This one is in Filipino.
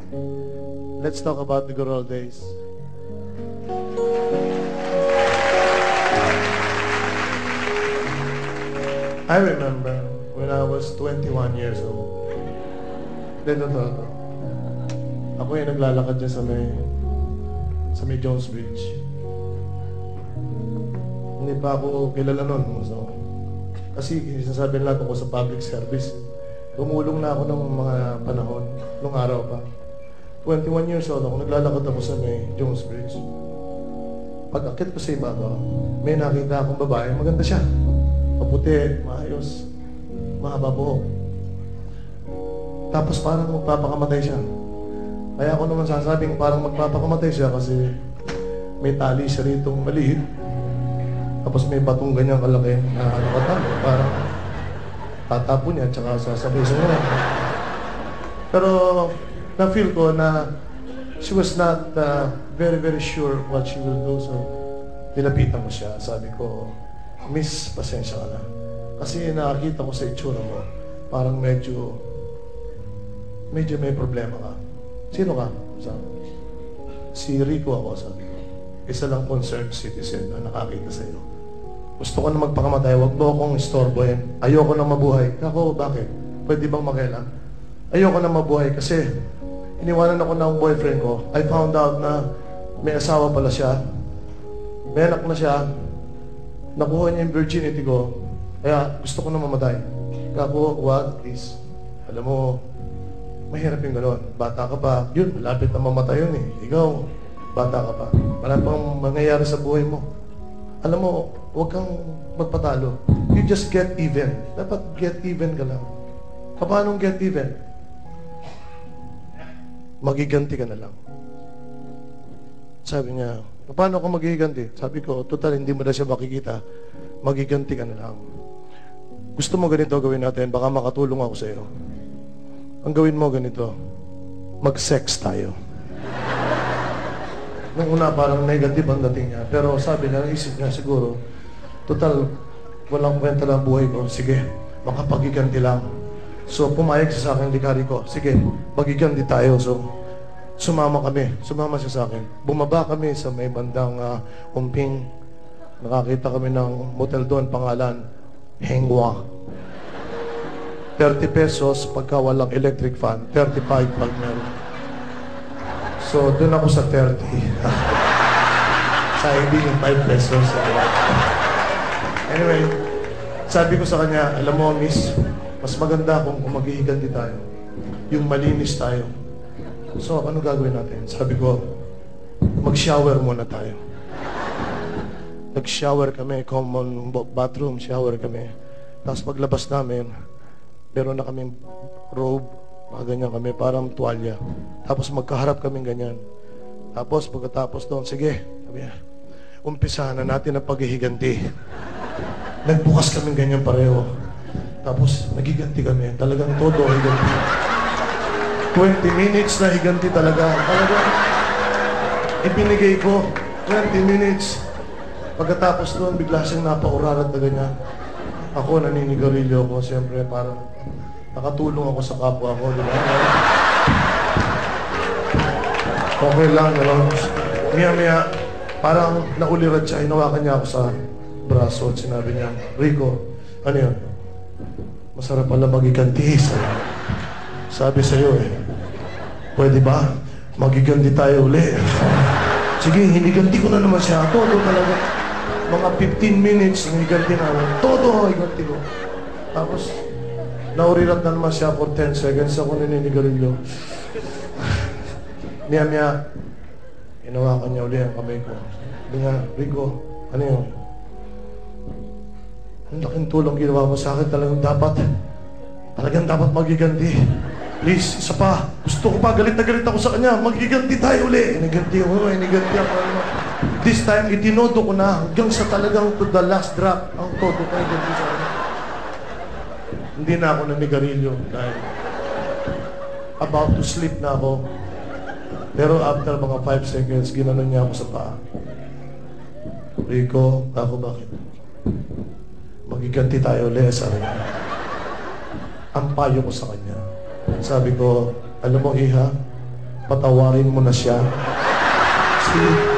Let's talk about the good old days. I remember when I was 21 years old. Dito to. Ako yung naglalakad dyan sa may Jones Bridge. Hindi pa ako kilala nun. So, kasi sinasabi nila ako sa public service. Tumulong na ako ng mga panahon, nung araw pa. 21 years old ako, naglalakad ako sa may Jones Bridge. Pag-akit ko sa iba ko, may nakita akong babae, maganda siya. Maputi, maayos, mahaba buhok. Tapos parang magpapakamatay siya. Kaya ako naman sasabing parang magpapakamatay siya kasi may tali siya ritong maliit. Tapos may batong ganyang kalaki na nakatalo. Parang tatapo niya at saka sasabay sa niya. Pero na-feel ko na she was not very, very sure what she will do. So, nilapitan ko siya. Sabi ko, Miss, pasensya ka na. Kasi nakakita ko sa itsura mo, parang medyo may problema ka. Sino ka? Sabi. Si Rico ako, sabi ko. Isa lang concerned citizen na nakakita sa iyo. Gusto ko na magpakamatay, wag mo akong istorbohin. Ayoko na mabuhay. Ako, bakit? Pwede bang makialam? Ayoko na mabuhay kasi iniwanan ako ng boyfriend ko. I found out na may asawa pala siya. May anak na siya. Nakuha niya yung virginity ko. Kaya gusto ko na mamatay. Kaya ako, wag, please. Alam mo, mahirap yung gano'n. Bata ka pa. Yun, malapit na mamatay yun eh. Ikaw, bata ka pa. Marami pang mangyayari sa buhay mo. Alam mo, huwag kang magpatalo. You just get even. Dapat get even ka lang. Paano get even? Magiganti ka na lang. Sabi niya, paano ako magiganti? Sabi ko, total, hindi mo na siya makikita. Magiganti ka na lang. Gusto mo ganito gawin natin? Baka makatulong ako sa iyo. Ang gawin mo ganito, mag-sex tayo. Nung una, parang negative ang dating niya. Pero sabi niya, isip niya siguro, total, walang kwenta lang buhay ko. Sige, makapagiganti lang. So, pumayag siya sa akin, likari ko. Sige, magiganti tayo. So, sumama siya sa akin. Bumaba kami sa may bandang Umping. Nakakita kami ng motel doon, pangalan, Hengwa. 30 pesos pagka walang electric fan, 35 pag meron. So, doon ako sa 30. Sa hindi yung 5 pesos. Anyway, sabi ko sa kanya, alam mo, miss, mas maganda kung maghihiganti tayo. Yung malinis tayo. So, ano gagawin natin? Sabi ko, mag-shower muna tayo. Nag-shower kami, common bathroom, shower kami. Tapos paglabas namin, meron na kaming robe, mga ganyan kami, parang tuwalya. Tapos magkaharap kaming ganyan. Tapos pagkatapos doon, sige, sabi niya, umpisahan na natin ang paghihiganti. Nagbukas kaming ganyan pareho. Tapos nagiganti kami, talagang todo higanti. 20 minutes na higanti talaga. Talagang ibinigay ko, 20 minutes. Pagkatapos doon, bigla siyang napaurarat na ganyan. Ako, naninigarilyo ko. Siyempre, parang nakatulong ako sa kapwa ko. Diba? Okay lang, gano'n. Maya-maya, parang naulirat siya. Hinawakan niya ako sa braso at sinabi niya, Rico, ano yun? Masarap pala magiganti. Sabi sa'yo eh, pwede ba? Magiganti tayo uli. Sige, hiniganti ko na naman siya. Todo talaga. Mga 15 minutes, hiniganti namin. Todo, higanti ko. Tapos, naurirat na naman siya for 10 seconds. Ako naninigarilyo. Maya-maya, hinawakan niya uli ang kamay ko. Sabi niya, Rico, ano yun? Ang laking tulong ginawa mo sa akin. Talagang dapat magiganti. Please, isa pa. Gusto ko pa, galit na galit ako sa kanya. Magiganti tayo uli. Hiniganti ako. This time, itinodo ko na hanggang sa talagang to the last drop. Ang todo tayo ganti sa kanya. Hindi na ako nanigarilyo dahil about to sleep na ako. Pero after mga 5 seconds, ginanon niya ako sa paa. Rico, ako bakit? Magiganti tayo ulit, sabi niya. Ang payo ko sa kanya. Sabi ko, alam mo, Iha, patawarin mo na siya. Sige.